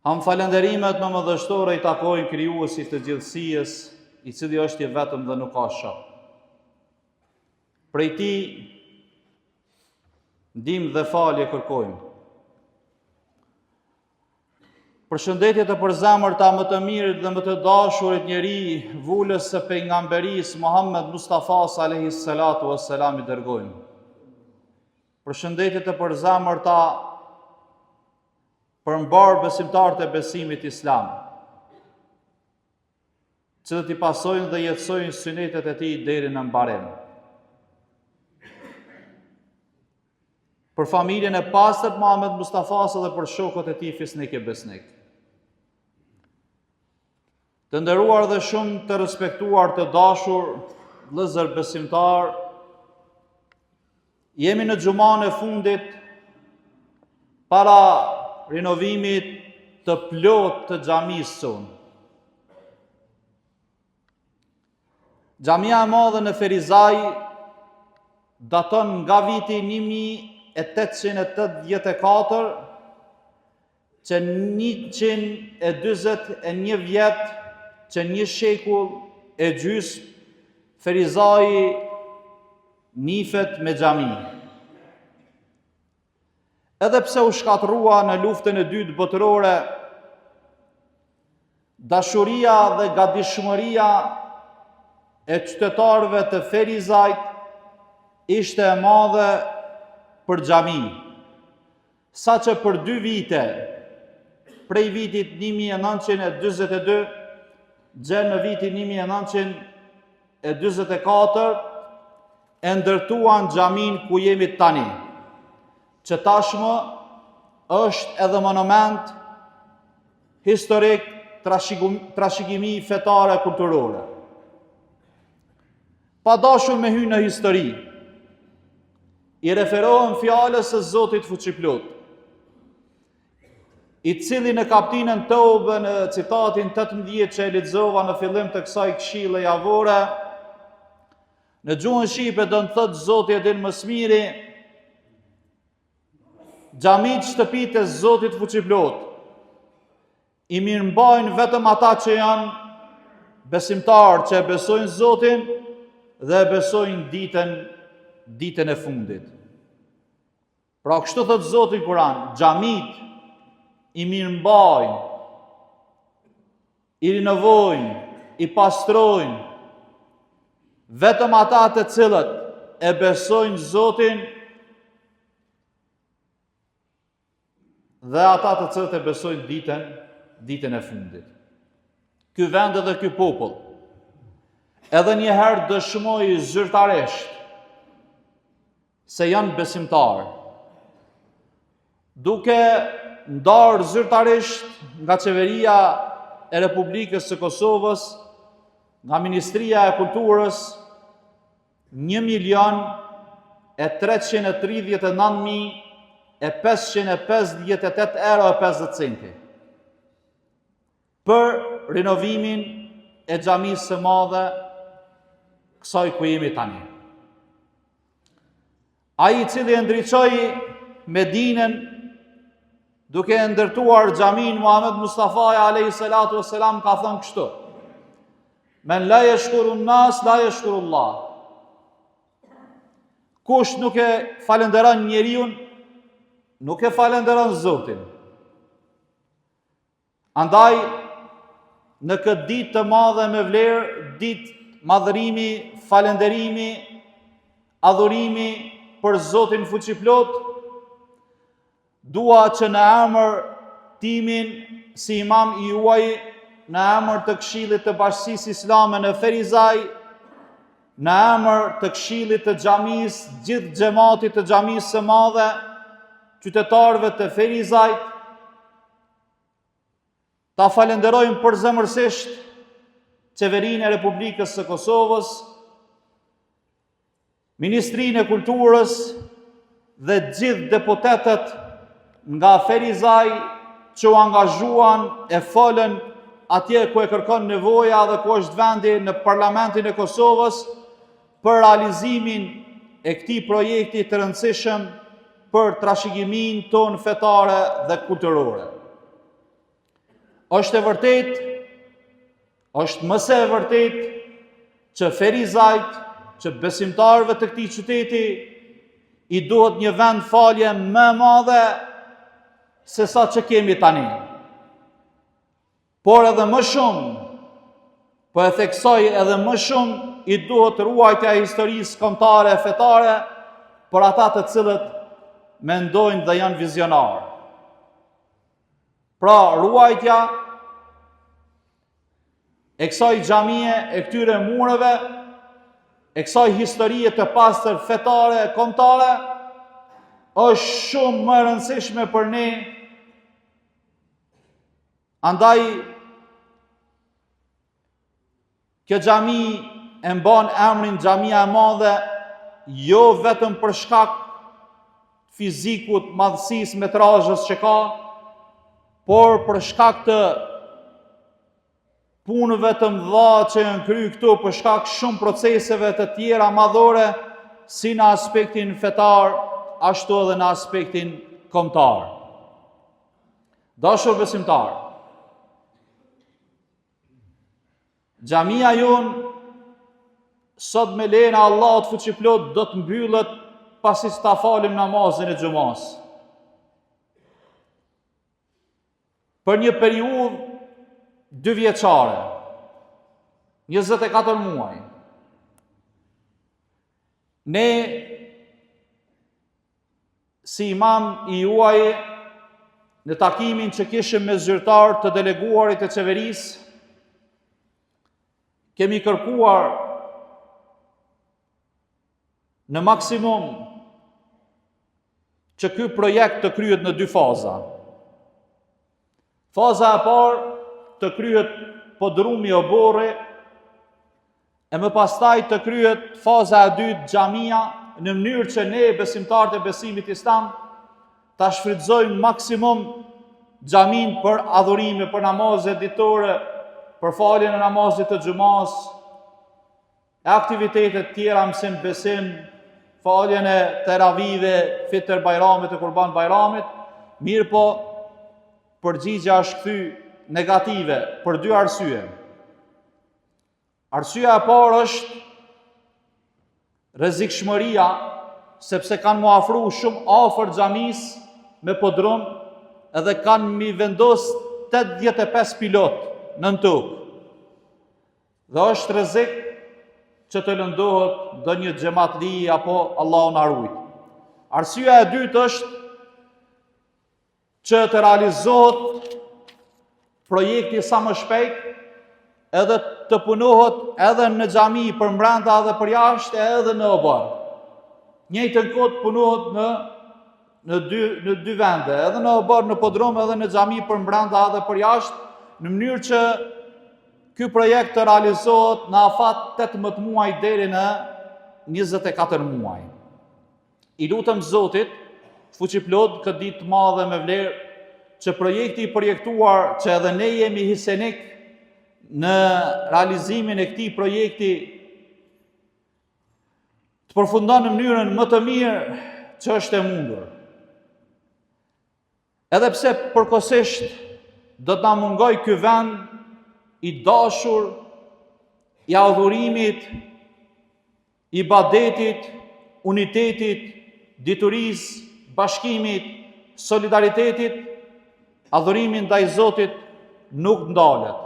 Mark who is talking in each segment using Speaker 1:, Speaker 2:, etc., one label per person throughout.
Speaker 1: Ham falenderimet më mëdhështore i takojnë krijuesit të gjithësisë, i cili është i vetëm dhe nuk ka shok. Prej tij ndihmë dhe falje kërkojmë. Përshëndetje të përzemërta më të mirët dhe më të dashurit njeri, vulës së pejgamberisë Muhammed Mustafa alayhi salatu wassalam i dërgojmë. Përshëndetje të përzemërta për mbar besimtarët e besimit islam, që të t'i pasojnë dhe jetësojnë sunetet e tij deri në mbarim. Për familjen e pastërt Muhammed Mustafas dhe për shokët e tij fisnik e besnik. Të nderuar dhe shumë të respektuar të dashur vëllezër besimtar, jemi në xhuman e fundit para rinovimit të plot të xhamisë sonë. Xhamia e madhe në Ferizaj daton nga viti 1884, që 141 vjet, që një shekull e gjysmë, Ferizaji nifet me xhami. Edhe pse u shkatrua në luftën e dytë botërore, dashuria dhe gatishmëria e qytetarëve të Ferizajt ishte e madhe për xhami, saqë për 2 vite, prej vitit 1942 gjë në vitin 1944, e ndërtuan xhamin ku jemi tani, që tashmë është edhe monument historik, trashëgimi fetare kulturore. Pa dashur me hyrë në histori, i referohem fjalës së Zotit fuqiplot, i cili në kaptinën Tobe në citatin 18 që e lexova në fillim të kësaj këshille javore, në gjuhën shqipe do të thotë Zoti e din më së miri, xhamit shtëpitë e Zotit fuqiplot i mirëmbajnë vetëm ata që janë besimtarë, që e besojnë Zotin dhe e besojnë ditën e fundit. Pra kështu thot Zoti në Kur'an, xhamit i mirëmbajnë, i rinovojnë, i pastrojnë vetëm ata të cilët e besojnë Zotin dhe ata të cilët e besojnë ditën e fundit. Ky vend dhe ky popull edhe njëherë dëshmoi zyrtarisht se janë besimtarë, duke ndarë zyrtarisht nga qeveria e Republikës së Kosovës, nga Ministria e Kulturës, 1.339.558 euro e 50 centi për rinovimin e xhamisë së madhe kësaj ku jemi tani. Ai i cili e ndriçoi Medinën duke e ndërtuar xhamin Muhammed Mustafa alayhi salatu wassalam ka thënë kështu: Men la yashkurun nas la yashkurullah. Kush nuk e falenderon njeriu, nuk e falenderon Zotin. Andaj në këtë ditë të madhe me vlerë, ditë madhërimi, falenderimi, adhurimi për Zotin fuqiplot, dua që në emër timin si imam i juaj, në emër të Këshillit të Bashkisë Islame në Ferizaj, në emër të Këshillit të xhamisë, gjithë xhamatit të xhamisë së madhe, qytetarëve të Ferizajt, ta falenderojmë përzemërsisht qeverinë e Republikës së Kosovës, Ministrinë e Kulturës dhe gjithë deputetët nga Ferizaj që u angazhuan e folën atje ku e kërkon nevoja dhe ku është vendi në Parlamentin e Kosovës për realizimin e këtij projekti të rëndësishëm për trashëgiminë tonë fetare dhe kulturore. është e vërtet, është mëse e vërtet që ferizajt, që besimtarëve të këtij qyteti i duhet një vend falje më madhe se sa që kemi tani. Por edhe më shumë, po e theksoj edhe më shumë, i duhet ruajtja e historisë kombëtare e fetare për ata të cilët mendojnë dhe janë vizionarë. Pra, ruajtja e kësaj xhamie, e këtyre mureve, e kësaj historie të pastër fetare e kombëtare, është shumë më e rëndësishme për ne. Andaj, kjo xhami e mban emrin Xhamia e Madhe, jo vetëm për shkak fizikut, madhësisë, metrazhës që ka, por për shkak të punëve të mëdha që janë kryer këtu, për shkak shumë proceseve të tjera madhore, si në aspektin fetar, ashtu edhe në aspektin kombëtar. Dashur besimtar, xhamia jonë sot me lejen e Allahut fuqiplot do të mbyllet pasi ta falim namazin e xumas. Për një periudhë 2 vjeçare, 24 muaj. Ne, si imam i juaj, në takimin që kishim me zyrtar të deleguarit e qeverisë, kemi kërkuar në maksimum që ky projekt të kryhet në 2 faza. Faza e parë të kryhet podrumi o borri, e më pastaj të kryhet faza e dytë xhamia, në mënyrë që ne besimtarët e besimit islam ta shfrytëzojmë maksimum xhamin për adhurime, për namazet ditore, për faljen e namazit të xumas, e aktivitetet tjera, mësim besim, faljen e teravive, fitër bajramit e kurban bajramit, mirë po përgjigja është kthy negative për 2 arsye. Arsyeja e parë është rrezikshmëria, sepse kanë mu afru shumë afër xhamisë me podrum, edhe kanë mi vendos 85 pilot nën tokë. Dhe është rrezik që të lëndohet do një xhamatli apo Allahu na ruaj. Arsyeja e dytë është që të realizohet projekti sa më shpejt, edhe të punohet edhe në xhami për brenda dhe për jashtë, edhe në obor. Njëjtën kohë punohet në dy vende, edhe në obor, në podrum, edhe në xhami për brenda dhe për jashtë, në mënyrë që ky projekt të realizohet në afat 18 muaj deri në 24 muaj. I lutem Zotit, fuqiplot këtë ditë të madhe me vlerë, që projekti i projektuar, që edhe ne jemi hisenik në realizimin e këtij projekti, të përfundon në mënyrën më të mirë që është e mundur. Edhe pse përkohësisht do të na mungoj ky vend i dashur, i adhurimit, i ibadetit, unitetit, diturisë, bashkimit, solidaritetit, adhurimin ndaj Zotit nuk ndalet.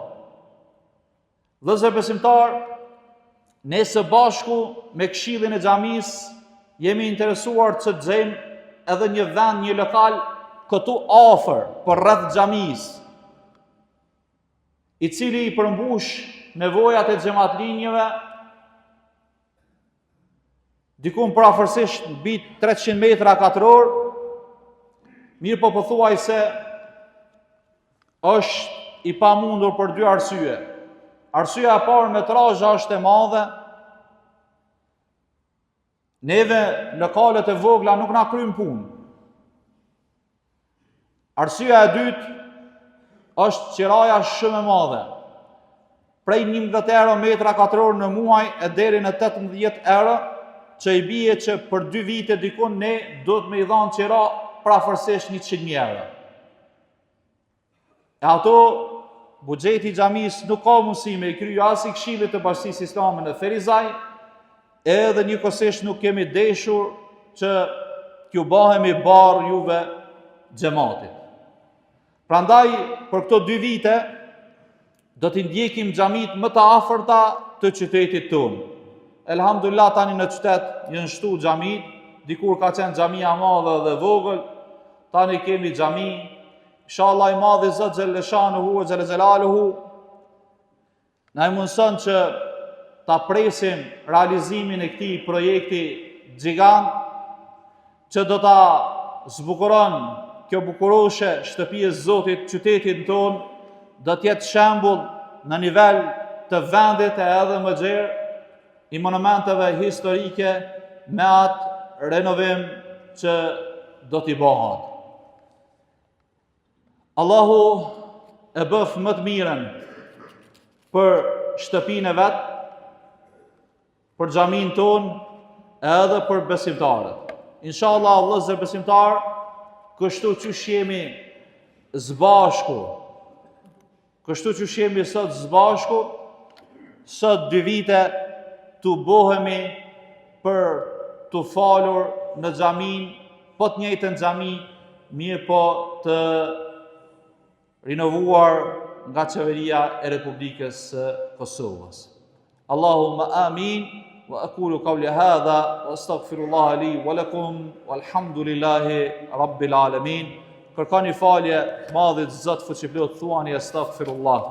Speaker 1: Vëllezër besimtar, ne së bashku me këshillin e xhamisë jemi interesuar të gjejmë edhe një vend, një lokal këtu afër për rreth xhamisë, i cili i përmbush nevojat e xhamatlinjëve, dikun përafërsisht mbi 300 metra katror, mirë po pothuaj se është i pamundur për 2 arsye. Arsyeja e parë, metrazha është e madhe. Neve lokalet e vogla nuk na kryjnë punë. Arsyeja e dytë është qiraja shumë e madhe. Prej 11 euro metra katror në muaj e deri në 18 euro, që i bie që për 2 vite dikun ne do të me i dhanë qira prafërsisht 100.000 euro. E ato buxheti i xhamisë nuk ka mundësi me i kryer as i Këshillit të Bashkisë Islame në Ferizaj, edhe njëkohësisht nuk kemi deshur që t'ju bahemi barë juve xhamatit. Prandaj, për këto 2 vite, do t'i ndjekim xhamit më të afërta të qytetit tonë. Elhamdulillah, tani në qytet janë shtu xhamit, dikur ka qenë xhamia e madhe dhe vogël, tani kemi xhami. Inshallah i madhi Zot xhelle shanuhu ve xhelle xelaluhu na mundson që ta presim realizimin e këtij projekti gjigant që do ta zbukuron kjo bukuroshe shtëpi e Zotit, qytetin ton, do t'jetë shembull në nivel të vendit e edhe më gjerë i monumenteve historike me atë renovim që do t'i bëhet. Allahu e bëf më të mirën për shtëpinë e vet, për xhamin ton, edhe për besimtarët. Inshallah, vëllezër besimtar, kështu që jemi zbashku, kështu që jemi sot zbashku, sot 2 vite t'u bohemi për t'u falur në xhamin, po të njëjtën xhami, mirë po të rinovuar nga qeveria e Republikës së Kosovës. Allahumma amin, wa aqulu qawli hadha, wa astaghfirullaha li wa lakum, walhamdulillahi rabbil alamin. Kërkoni falje madhit Zot fuqiplot, thuani astaghfirullah.